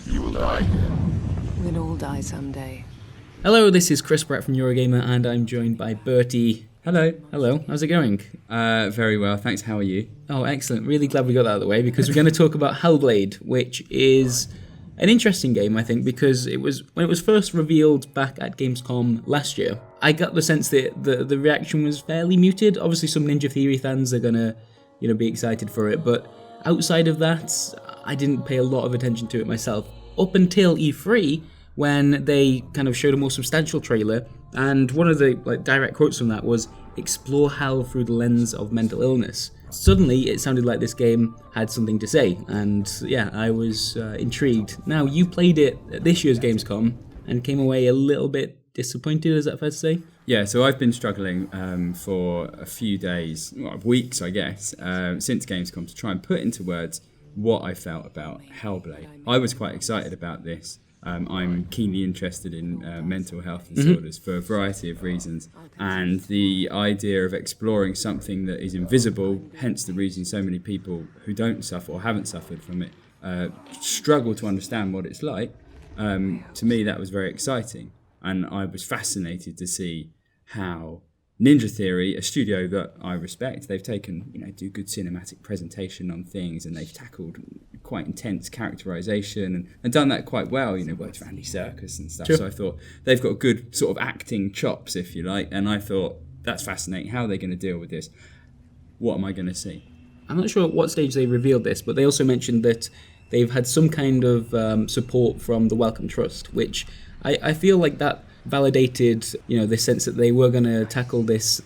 you will die. We'll all die someday. Hello, this is Chris Brett from Eurogamer, and I'm joined by Bertie. Hello. Hello, how's it going? Very well, thanks. How are you? Oh, excellent. Really glad we got that out of the way, because we're going to talk about Hellblade, which is an interesting game, I think, because when it was first revealed back at Gamescom last year, I got the sense that the reaction was fairly muted. Obviously, some Ninja Theory fans are going to, be excited for it, but outside of that, I didn't pay a lot of attention to it myself. Up until E3, when they kind of showed a more substantial trailer, and one of the direct quotes from that was, "Explore hell through the lens of mental illness." Suddenly, it sounded like this game had something to say, and yeah, I was intrigued. Now, you played it at this year's Gamescom, and came away a little bit disappointed, is that fair to say? Yeah, so I've been struggling for a few days, weeks I guess, since Gamescom to try and put into words what I felt about Hellblade. I was quite excited about this. I'm keenly interested in mental health disorders for a variety of reasons, and the idea of exploring something that is invisible, hence the reason so many people who don't suffer or haven't suffered from it struggle to understand what it's like, to me that was very exciting, and I was fascinated to see how Ninja Theory, a studio that I respect, they've taken, do good cinematic presentation on things, and they've tackled quite intense characterization and done that quite well, worked for Andy Serkis and stuff. Sure. So I thought they've got good sort of acting chops, if you like, and I thought that's fascinating. How are they going to deal with this? What am I going to see? I'm not sure at what stage they revealed this, but they also mentioned that they've had some kind of support from the Wellcome Trust, which I feel like that validated, the sense that they were going to tackle this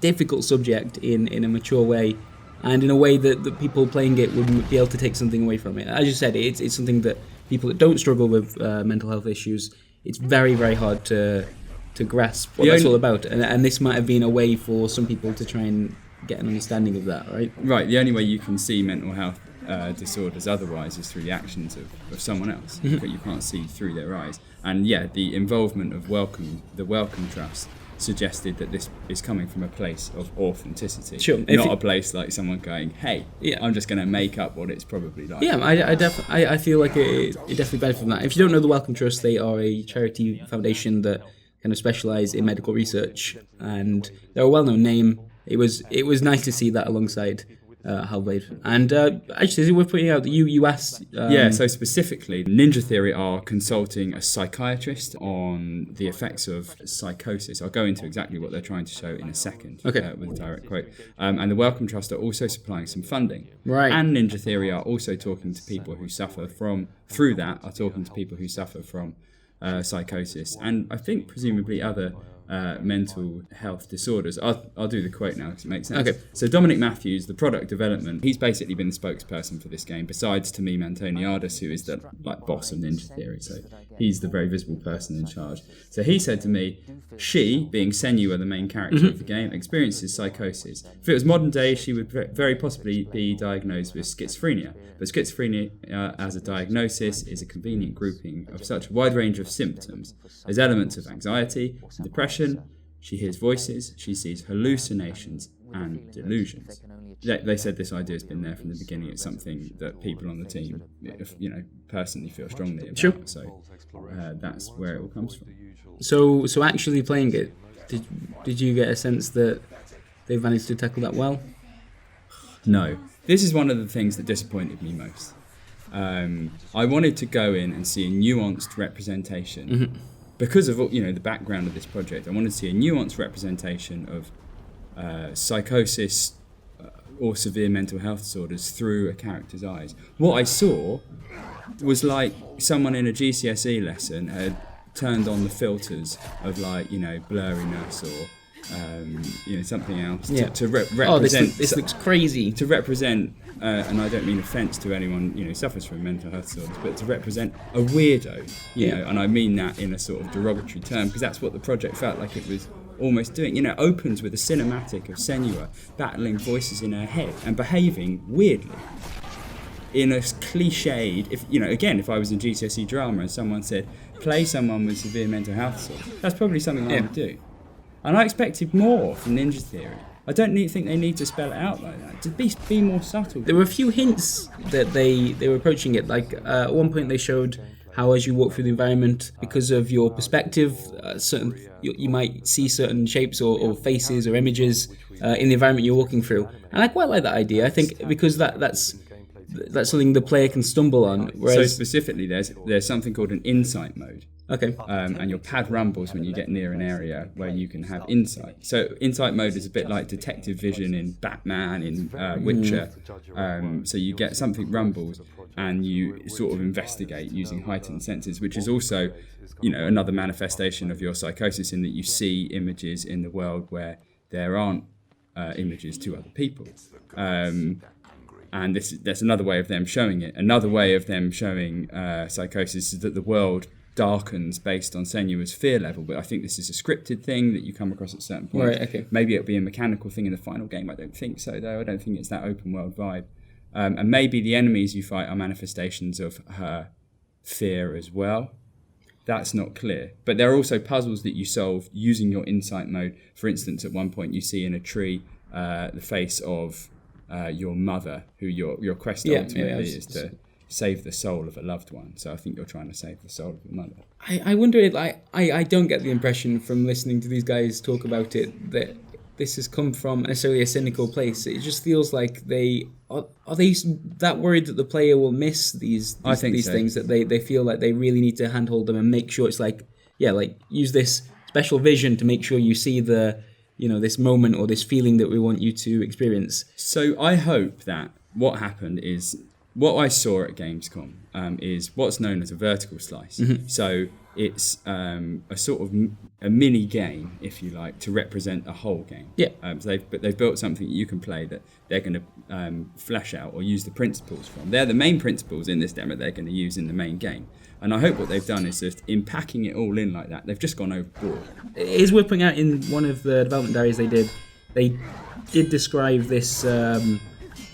difficult subject in a mature way, and in a way that the people playing it would be able to take something away from it. As you said, it's something that people that don't struggle with mental health issues, it's very, very hard to grasp what that's all about. And this might have been a way for some people to try and get an understanding of that, right? Right, the only way you can see mental health disorders otherwise is through the actions of someone else. You can't see through their eyes. And yeah, the involvement of the Wellcome Trust suggested that this is coming from a place of authenticity, sure. Not a place like someone going, "Hey, yeah, I'm just going to make up what it's probably like." Yeah, I feel like it definitely benefits from that. If you don't know the Wellcome Trust, they are a charity foundation that kind of specialise in medical research, and they're a well-known name. It was nice to see that alongside Hellblade. And actually, we're putting out that you asked... so specifically, Ninja Theory are consulting a psychiatrist on the effects of psychosis. I'll go into exactly what they're trying to show in a second, with a direct quote. And the Wellcome Trust are also supplying some funding. Right. And Ninja Theory are also talking to people who suffer from psychosis, and I think presumably other mental health disorders. I'll do the quote now because it makes sense. Okay. So Dominic Matthews, the product development, he's basically been the spokesperson for this game, besides Tamim Antoniadis, who is the boss of Ninja Theory. So he's the very visible person in charge. So he said to me, she, being Senua, the main character of the game, experiences psychosis. If it was modern day, she would very possibly be diagnosed with schizophrenia. But schizophrenia as a diagnosis is a convenient grouping of such a wide range of symptoms. There's elements of anxiety, depression. She hears voices, she sees hallucinations and delusions. They said this idea has been there from the beginning. It's something that people on the team, personally feel strongly about. Sure. So that's where it all comes from. So actually playing it, did you get a sense that they've managed to tackle that well? No. This is one of the things that disappointed me most. I wanted to go in and see a nuanced representation. Because of the background of this project, I wanted to see a nuanced representation of psychosis or severe mental health disorders through a character's eyes. What I saw was like someone in a GCSE lesson had turned on the filters of blurriness or something else to represent. This looks crazy. To represent, and I don't mean offence to anyone who suffers from mental health disorders, but to represent a weirdo. And I mean that in a sort of derogatory term, because that's what the project felt like it was almost doing. It opens with a cinematic of Senua battling voices in her head and behaving weirdly. In a cliched, if I was in GCSE drama and someone said, play someone with severe mental health disorder, that's probably something I would do. And I expected more from Ninja Theory. I don't think they need to spell it out like that. To be more subtle. There were a few hints that they were approaching it. Like at one point they showed how as you walk through the environment, because of your perspective, you might see certain shapes or faces or images in the environment you're walking through. And I quite like that idea. I think because that's something the player can stumble on. Whereas, so specifically, there's something called an insight mode. Okay. And your pad rumbles when you get near an area where you can have insight. So insight mode is a bit like detective vision in Batman, in Witcher. So you get something rumbles and you sort of investigate using heightened senses, which is also, another manifestation of your psychosis in that you see images in the world where there aren't images to other people. And that's another way of them showing it. Another way of them showing psychosis is that the world darkens based on Senua's fear level, but I think this is a scripted thing that you come across at certain points. Right, okay. Maybe it'll be a mechanical thing in the final game. I don't think so, though. I don't think it's that open world vibe. And maybe the enemies you fight are manifestations of her fear as well. That's not clear. But there are also puzzles that you solve using your insight mode. For instance, at one point you see in a tree the face of your mother, who your quest ultimately is to save the soul of a loved one. So I think you're trying to save the soul of your mother. I wonder, I don't get the impression from listening to these guys talk about it that this has come from necessarily a cynical place. It just feels like they are they that worried that the player will miss these things, that they feel like they really need to handhold them and make sure it's like use this special vision to make sure you see the this moment or this feeling that we want you to experience. So I hope that what happened is what I saw at Gamescom is what's known as a vertical slice. Mm-hmm. So it's a sort of a mini game, if you like, to represent a whole game. Yeah. So they've built something that you can play that they're going to flesh out or use the principles from. They're the main principles in this demo they're going to use in the main game. And I hope what they've done is just in packing it all in like that, they've just gone overboard. It is worth pointing out in one of the development diaries they did describe this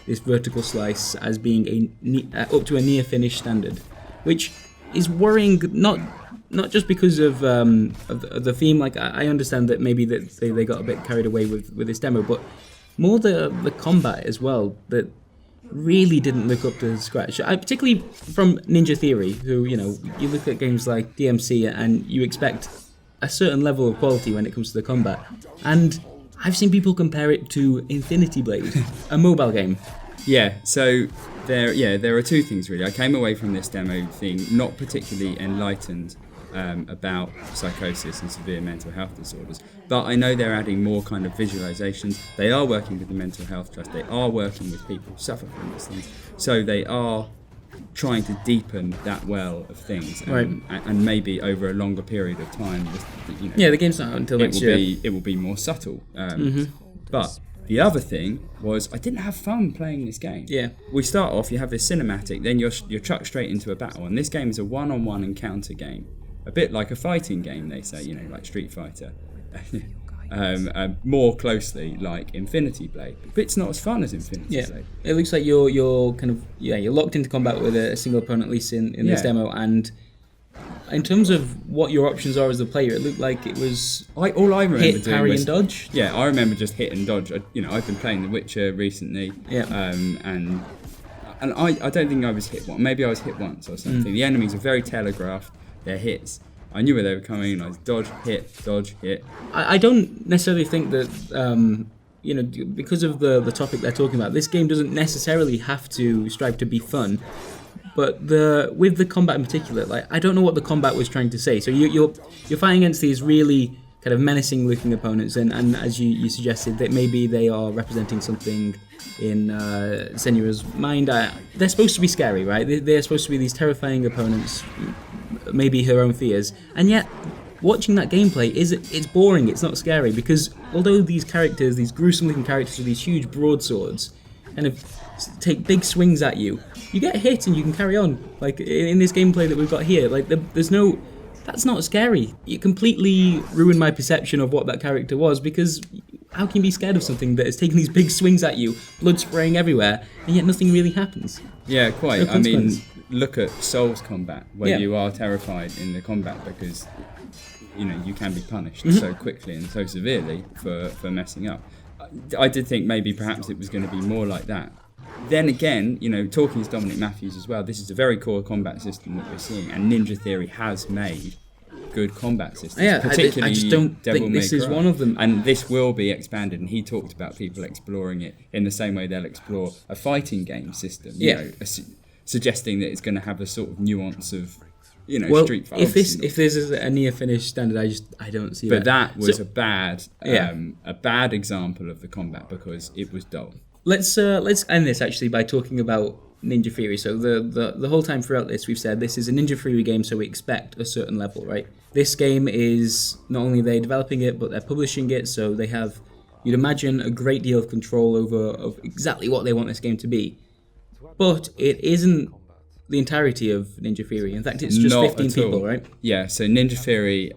this vertical slice as being up to a near finished standard, which is worrying. Not just because of the theme. Like I understand that maybe that they got a bit carried away with this demo, but more the combat as well that really didn't look up to scratch. Particularly from Ninja Theory, who you look at games like DMC and you expect a certain level of quality when it comes to the combat, and I've seen people compare it to Infinity Blade, a mobile game. Yeah, so there are two things really. I came away from this demo thing not particularly enlightened about psychosis and severe mental health disorders, but I know they're adding more kind of visualizations. They are working with the Mental Health Trust. They are working with people who suffer from these things. So they are trying to deepen that well of things, and maybe over a longer period of time. The game's not out until next year. It will be more subtle. But the other thing was I didn't have fun playing this game. Yeah. We start off, you have this cinematic, then you're chucked straight into a battle, and this game is a one-on-one encounter game. A bit like a fighting game, they say, like Street Fighter. More closely like Infinity Blade. But it's not as fun as Infinity Blade. It looks like you're kind of you're locked into combat with a single opponent, at least in this demo, and in terms of what your options are as a player, it looked like it was all I remember hit, doing parry, was, and dodge. Yeah, I remember just hit and dodge. I've been playing The Witcher recently. Yeah. And I don't think I was hit once. Maybe I was hit once or something. The enemies are very telegraphed. Their hits. I knew where they were coming. I was dodge, hit. I don't necessarily think that because of the topic they're talking about, this game doesn't necessarily have to strive to be fun. But with the combat in particular, I don't know what the combat was trying to say. So you're fighting against these really kind of menacing looking opponents, and as you suggested, that maybe they are representing something in Senua's mind. They're supposed to be scary, right? They're supposed to be these terrifying opponents, maybe her own fears, and yet watching that gameplay it's boring. It's not scary because although these characters, these gruesome looking characters with these huge broadswords, kind of take big swings at you, you get hit and you can carry on. Like in this gameplay that we've got here, that's not scary. It completely ruined my perception of what that character was, because how can you be scared of something that is taking these big swings at you, blood spraying everywhere, and yet nothing really happens? Yeah, quite. I mean, look at Souls combat, where you are terrified in the combat because you can be punished so quickly and so severely for messing up. I did think maybe perhaps it was going to be more like that. Then again, talking to Dominic Matthews as well, this is a very core combat system that we're seeing, and Ninja Theory has made good combat systems. Yeah, particularly I just don't Devil think May this is Cry. one of them. And this will be expanded, and he talked about people exploring it in the same way they'll explore a fighting game system. Suggesting that it's going to have a sort of nuance of, Street Fighter. If this is a near finished standard, I don't see but that. But that was a bad example of the combat because it was dull. Let's end this actually by talking about Ninja Theory. So the whole time throughout this, we've said this is a Ninja Theory game, so we expect a certain level, right? This game is not only they developing it, but they're publishing it, so they have, you'd imagine, a great deal of control of exactly what they want this game to be. But it isn't the entirety of Ninja Theory. In fact, it's just Not 15 at people, all. right? Yeah, so Ninja Theory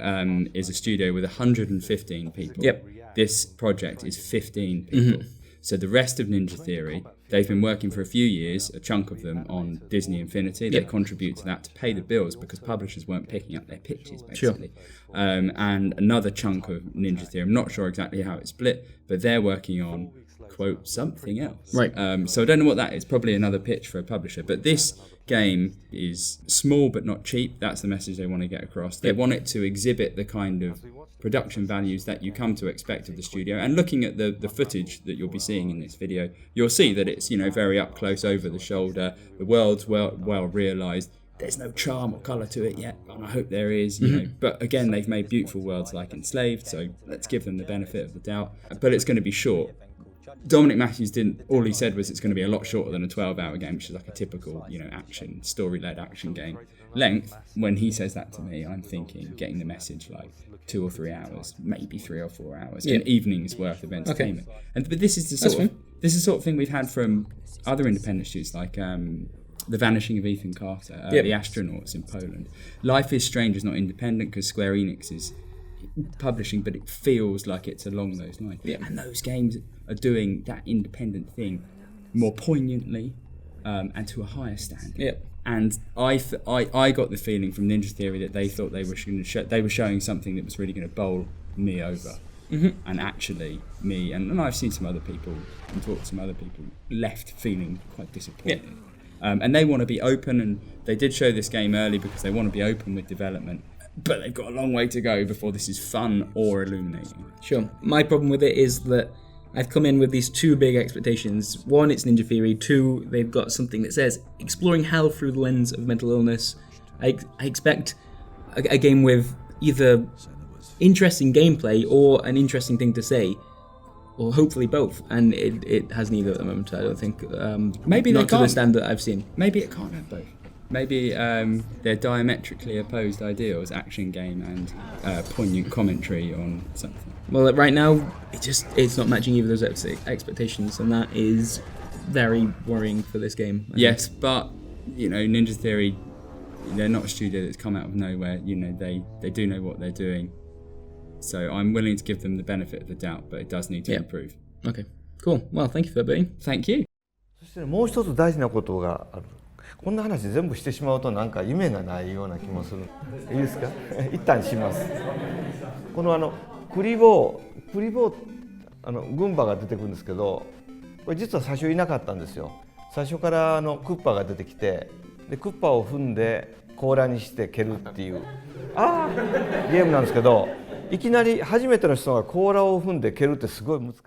is a studio with 115 people. Yep. This project is 15 people. Mm-hmm. So the rest of Ninja Theory, they've been working for a few years, a chunk of them, on Disney Infinity. They contribute to that to pay the bills because publishers weren't picking up their pitches, basically. Sure. And another chunk of Ninja Theory, I'm not sure exactly how it's split, but they're working on, quote, something else. Right. So I don't know what that is, probably another pitch for a publisher. But this game is small but not cheap. That's the message they want to get across. They want it to exhibit the kind of production values that you come to expect of the studio. And looking at the footage that you'll be seeing in this video, you'll see that it's very up close, over the shoulder. The world's well realised. There's no charm or colour to it yet, and I hope there is. But again, they've made beautiful worlds like Enslaved, so let's give them the benefit of the doubt. But it's going to be short. Dominic Matthews all he said was it's going to be a lot shorter than a 12-hour game, which is like a typical, action, story-led action game length. When he says that to me, I'm thinking getting the message like 2 or 3 hours, maybe 3 or 4 hours, an evening's worth of entertainment. Okay. But this is the sort of thing we've had from other independent studios like The Vanishing of Ethan Carter, The Astronauts in Poland. Life is Strange is not independent because Square Enix is publishing, but it feels like it's along those lines. And those games are doing that independent thing more poignantly and to a higher standard. And I got the feeling from Ninja Theory that they thought they were showing something that was really going to bowl me over. And actually me and I've seen some other people and talked to some other people left feeling quite disappointed. And they want to be open, and they did show this game early because they want to be open with development. But they've got a long way to go before this is fun or illuminating. Sure. My problem with it is that I've come in with these two big expectations. One, it's Ninja Theory. Two, they've got something that says exploring hell through the lens of mental illness. I expect a game with either interesting gameplay or an interesting thing to say, or hopefully both. And it has neither at the moment, I don't think. Maybe not they to can't. the standard that I've seen. Maybe it can't have both. Maybe they're diametrically opposed ideals, action game and poignant commentary on something. Well, right now, it's not matching either of those expectations, and that is very worrying for this game. Yes, but, Ninja Theory, they're not a studio that's come out of nowhere. They do know what they're doing. So I'm willing to give them the benefit of the doubt, but it does need to improve. Okay, cool. Well, thank you for that, Bertie. Thank you. そしてもう一つ大事なことがある。こんな話全部してしまうとなんか夢がないような気もする。いいですか？一旦します。このクリボーグンバが出てくるんですけど、これ実は最初いなかったんですよ。最初からクッパが出てきて、でクッパを踏んで甲羅にして蹴るっていうゲームなんですけど、いきなり初めての人が甲羅を踏んで蹴るってすごい難しい。